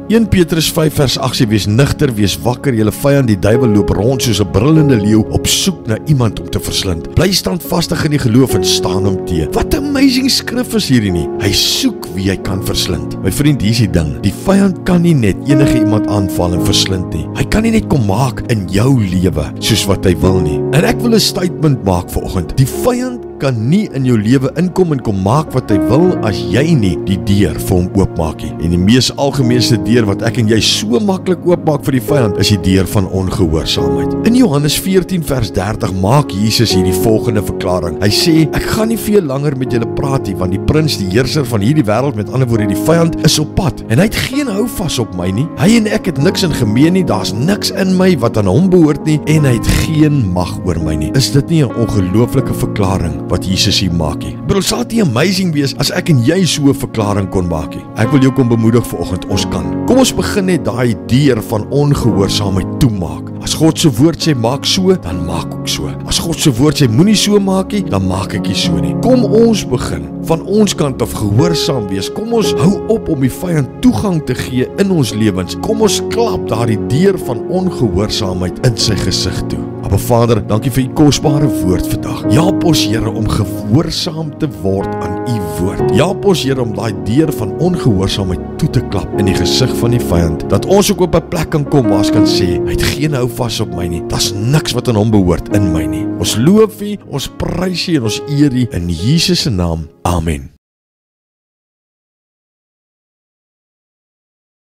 1 Petrus 5 vers 8 sê, wees nigter, wees wakker, julle vyand die duiwel loop rond soos 'n brullende leeu op soek na iemand om te verslind. Bly standvastig in die geloof en staan hom te. Wat 'n amazing skrif is hierdie nie. Hy soek wie hy kan verslind. My vriend, hier is die ding. Die vyand kan nie net enige iemand aanval en verslind nie. Hy kan nie net kom maak in jou lewe soos wat hy wil nie. En ek wil 'n statement maak vanoggend. Die vyand kan nie in jou lewe inkom en kom maak wat hy wil as jy nie die deur vir hom oopmaak nie. En die mees algemeenste deur wat ek en jy so maklik oopmaak vir die vyand is die deur van ongehoorsaamheid. In Johannes 14 vers 30 maak Jesus hierdie volgende verklaring. Hy sê, ek gaan nie veel langer met julle praat nie, want die prins, die heerser van hierdie wêreld, met ander woorde die vyand, is op pad. En hy het geen houvas op my nie. Hy en ek het niks in gemeen nie, daar's niks in my wat aan hom behoort nie, en hy het geen mag oor my nie. Is dit nie 'n ongelooflike verklaring wat Jesus hier maak nie? Bro, sal dit amazing wees as ek en jy so 'n verklaring kon maak nie? Ek wil jou kom bemoedig vanoggend, ons kan. Kom ons begin net daai deur van ongehoorsaamheid toemaak. As God se woord sê maak so, dan maak ek so. As God se woord sê moenie so maak nie, dan maak ek nie so nie. Kom ons begin van ons kant af gehoorsaam wees. Kom ons hou op om die vyand toegang te gee in ons lewens. Kom ons klap daardie deur van ongehoorsaamheid in sy gesig toe. Maar Vader, dankie vir u kosbare woord vandag. Help ons, Here, om gehoorsaam te word aan u woord. Help ons, Here, om daai deur van ongehoorsaamheid toe te klap in die gesig van die vyand, dat ons ook op 'n plek kan kom waar ons kan sê, hy het geen houvas op my nie. Daar's niks wat aan hom behoort in my nie. Ons loof u, ons prys u en ons eer u in Jesus se naam. Amen.